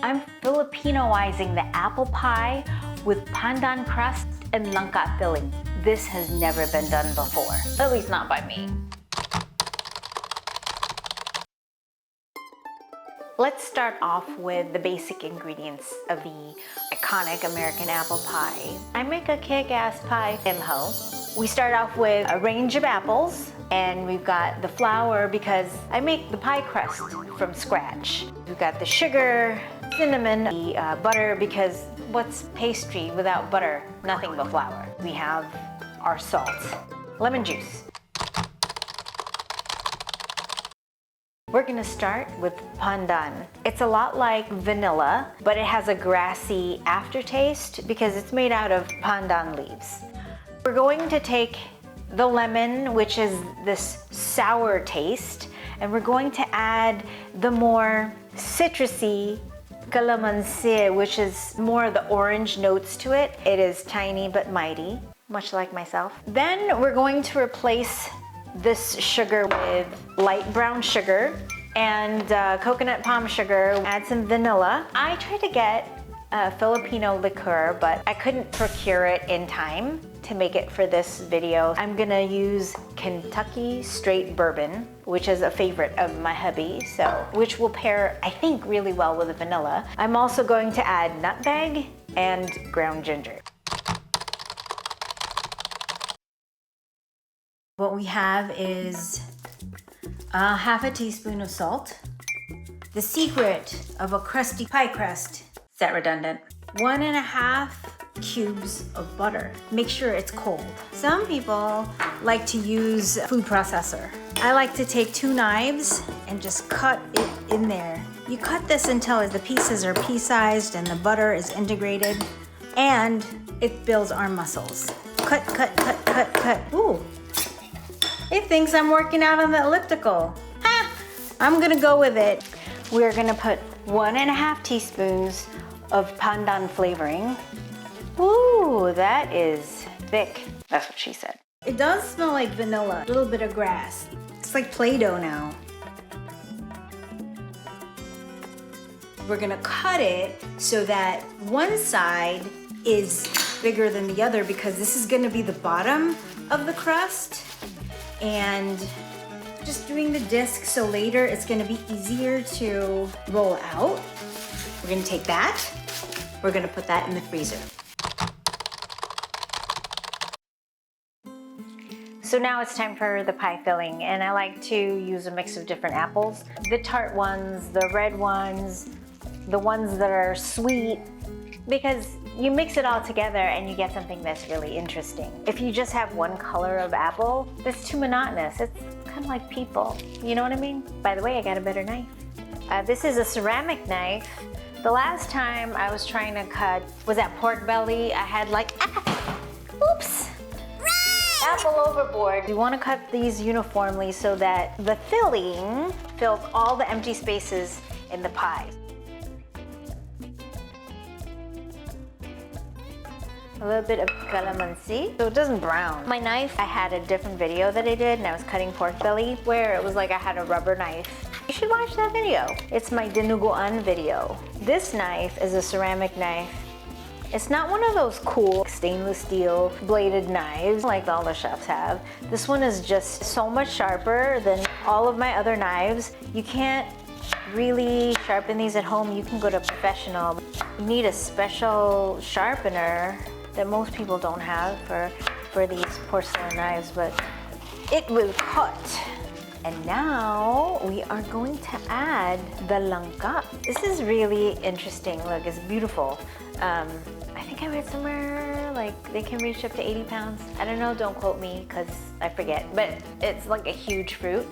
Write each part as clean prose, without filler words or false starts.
I'm Filipinoizing the apple pie with Pandan crust and Langka filling. This has never been done before, at least not by me. Let's start off with the basic ingredients of the iconic American apple pie. I make a kick-ass pie, imho. We start off with a range of apples, and we've got the flour because I make the pie crust from scratch. We've got the sugar, cinnamon, the butter, because what's pastry without butter? Nothing but flour. We have our salt, lemon juice. We're gonna start with pandan. It's a lot like vanilla, but it has a grassy aftertaste because it's made out of pandan leaves. We're going to take the lemon, which is this sour taste, and we're going to add the more citrusy calamansi, which is more of the orange notes to it. It is tiny but mighty, much like myself. Then we're going to replace this sugar with light brown sugar and coconut palm sugar. Add some vanilla. I tried to get a Filipino liqueur, but I couldn't procure it in time to make it for this video. I'm gonna use Kentucky straight bourbon, which is a favorite of my hubby, which will pair, I think, really well with the vanilla. I'm also going to add nutmeg and ground ginger. What we have is half a teaspoon of salt. The secret of a crusty pie crust, is that redundant? 1.5 cubes of butter. Make sure it's cold. Some people like to use a food processor. I like to take 2 knives and just cut it in there. You cut this until the pieces are pea-sized and the butter is integrated, and it builds our muscles. Cut, cut, cut, cut, cut. Ooh. It thinks I'm working out on the elliptical. Ha! I'm gonna go with it. We're gonna put 1.5 teaspoons of pandan flavoring. Ooh, that is thick. That's what she said. It does smell like vanilla, a little bit of grass. It's like Play-Doh now. We're gonna cut it so that one side is bigger than the other because this is gonna be the bottom of the crust. And just doing the disc so later it's gonna be easier to roll out. We're gonna take that, we're gonna put that in the freezer. So now it's time for the pie filling, and I like to use a mix of different apples. The tart ones, the red ones, the ones that are sweet, because you mix it all together and you get something that's really interesting. If you just have one color of apple, that's too monotonous. It's kind of like people, you know what I mean? By the way, I got a better knife. This is a ceramic knife. The last time I was trying to cut was at pork belly. I had like, oops, apple overboard. You want to cut these uniformly so that the filling fills all the empty spaces in the pie. A little bit of calamansi so it doesn't brown. My knife, I had a different video that I did and I was cutting pork belly where it was like I had a rubber knife. You should watch that video. It's my dinuguan video. This knife is a ceramic knife. It's not one of those cool stainless steel bladed knives like all the chefs have. This one is just so much sharper than all of my other knives. You can't really sharpen these at home. You can go to a professional. You need a special sharpener that most people don't have for these porcelain knives, but it will cut. And now we are going to add the langka. This is really interesting. Look, it's beautiful. I think I read somewhere like they can reach up to 80 pounds. I don't know, don't quote me because I forget, but it's like a huge fruit.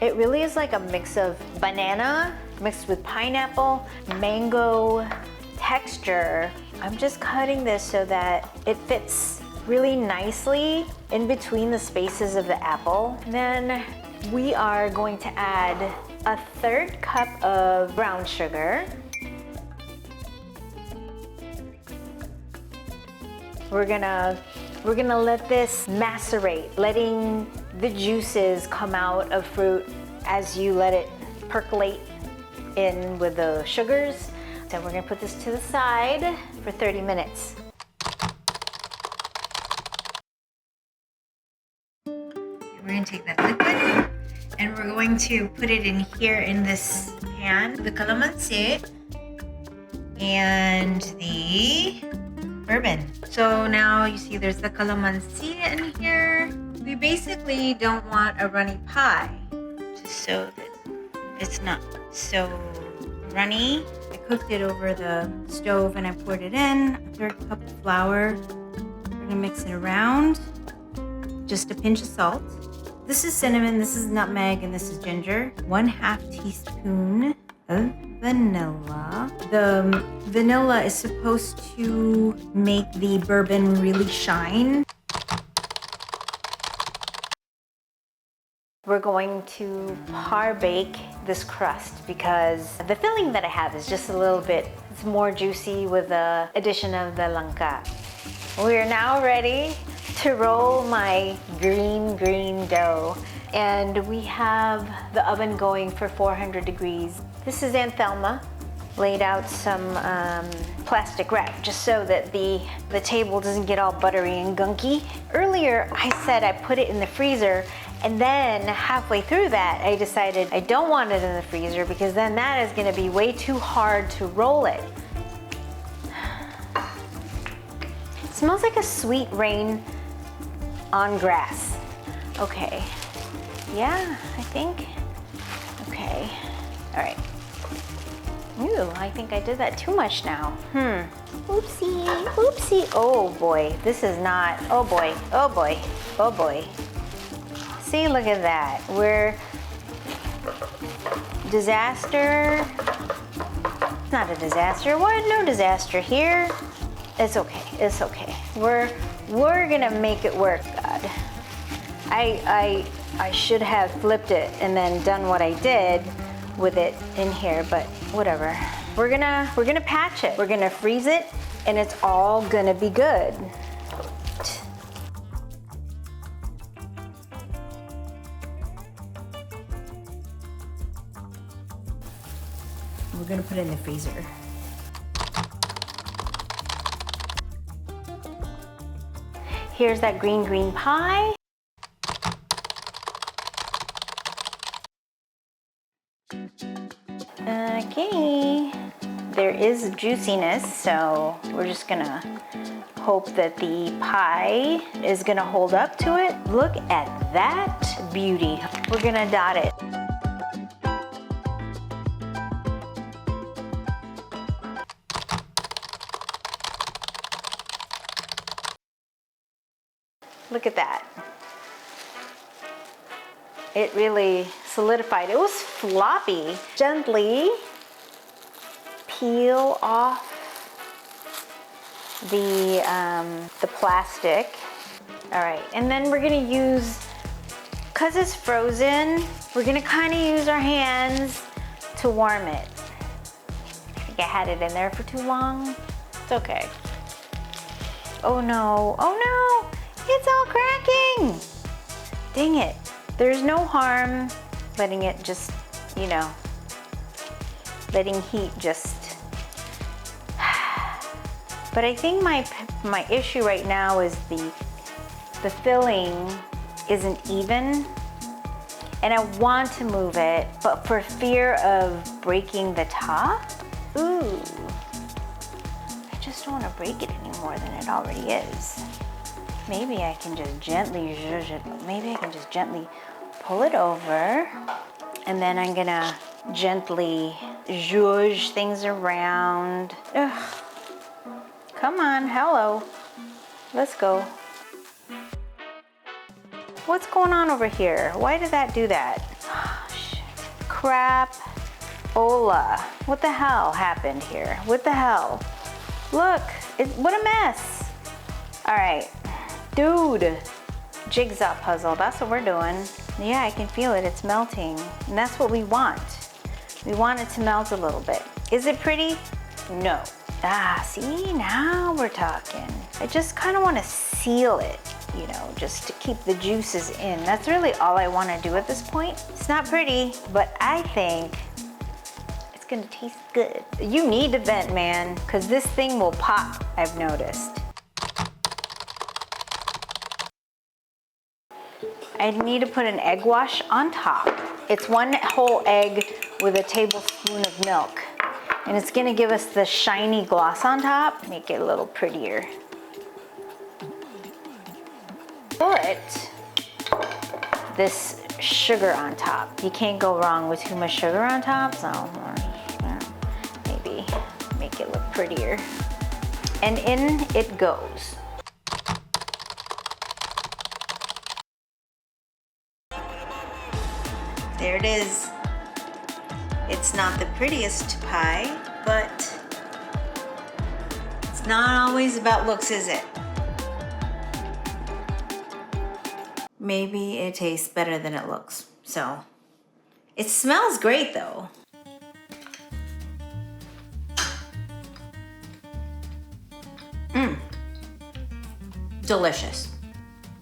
It really is like a mix of banana mixed with pineapple, mango texture. I'm just cutting this so that it fits really nicely in between the spaces of the apple. And then we are going to add a 1/3 cup of brown sugar. We're gonna let this macerate, letting the juices come out of fruit as you let it percolate in with the sugars. So we're gonna put this to the side for 30 minutes. We're gonna take that liquid and we're going to put it in here in this pan. The calamansi and the bourbon. So now you see there's the calamansi in here. We basically don't want a runny pie, just so that it's not so runny. I cooked it over the stove and I poured it in. A third cup of flour. We're gonna mix it around. Just a pinch of salt. This is cinnamon, this is nutmeg, and this is ginger. 1/2 teaspoon of vanilla. The vanilla is supposed to make the bourbon really shine. We're going to par bake this crust because the filling that I have is just a little bit, it's more juicy with the addition of the langka. We are now ready to roll my green dough. And we have the oven going for 400 degrees. This is Aunt Thelma. Laid out some plastic wrap just so that the table doesn't get all buttery and gunky. Earlier, I said I put it in the freezer, and then halfway through that, I decided I don't want it in the freezer because then that is gonna be way too hard to roll it. It smells like a sweet rain on grass. Okay, yeah, I think, okay, all right. Ooh, I think I did that too much now. Oopsie, oopsie. Oh boy, this is not, oh boy, oh boy, oh boy. See, look at that. We're, disaster. It's not a disaster. What? No disaster here. It's okay, it's okay. We're gonna make it work, God. I should have flipped it and then done what I did with it in here, but whatever. We're gonna patch it. We're gonna freeze it and it's all gonna be good. We're gonna put it in the freezer. Here's that green pie. Okay, there is juiciness, so we're just gonna hope that the pie is gonna hold up to it. Look at that beauty. We're gonna dot it. Look at that. It really solidified. It was floppy. Gently peel off the plastic. All right, and then we're gonna use, cause it's frozen, we're gonna kind of use our hands to warm it. I think I had it in there for too long. It's okay. Oh no, oh no, it's all cracking. Dang it. There's no harm letting it just, you know, letting heat just. But I think my issue right now is the filling isn't even, and I want to move it, but for fear of breaking the top. Ooh, I just don't want to break it any more than it already is. Maybe I can just gently zhuzh it. Maybe I can just gently pull it over, and then I'm gonna gently zhuzh things around. Ugh. Come on, hello. Let's go. What's going on over here? Why did that do that? Oh, shit. Crap. Ola. What the hell happened here? What the hell? Look, what a mess. All right. Dude, jigsaw puzzle, that's what we're doing. Yeah, I can feel it, it's melting. And that's what we want. We want it to melt a little bit. Is it pretty? No. Ah, see, now we're talking. I just kind of want to seal it, you know, just to keep the juices in. That's really all I want to do at this point. It's not pretty, but I think it's gonna taste good. You need to vent, man, because this thing will pop, I've noticed. I need to put an egg wash on top. It's 1 whole egg with a tablespoon of milk. And it's gonna give us the shiny gloss on top, make it a little prettier. Put this sugar on top. You can't go wrong with too much sugar on top, so maybe make it look prettier. And in it goes. There it is. It's not the prettiest pie, but it's not always about looks, is it? Maybe it tastes better than it looks. So, it smells great though. Delicious.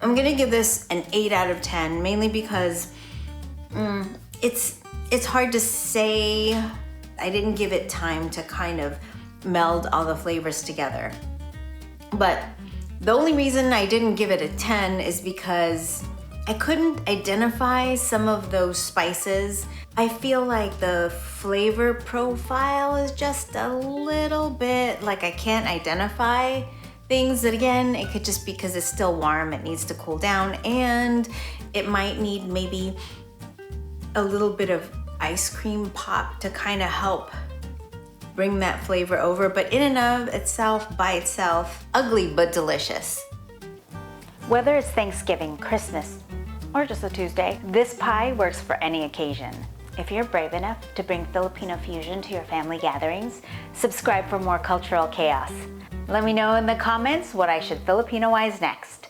I'm gonna give this an 8 out of 10, mainly because it's hard to say. I didn't give it time to kind of meld all the flavors together. But the only reason I didn't give it a 10 is because I couldn't identify some of those spices. I feel like the flavor profile is just a little bit like I can't identify things. That again, it could just be because it's still warm, it needs to cool down, and it might need maybe a little bit of ice cream pop to kind of help bring that flavor over. But in and of itself, by itself, ugly but delicious. Whether it's Thanksgiving, Christmas, or just a Tuesday, this pie works for any occasion. If you're brave enough to bring Filipino fusion to your family gatherings, subscribe for more cultural chaos. Let me know in the comments what I should Filipinoize next.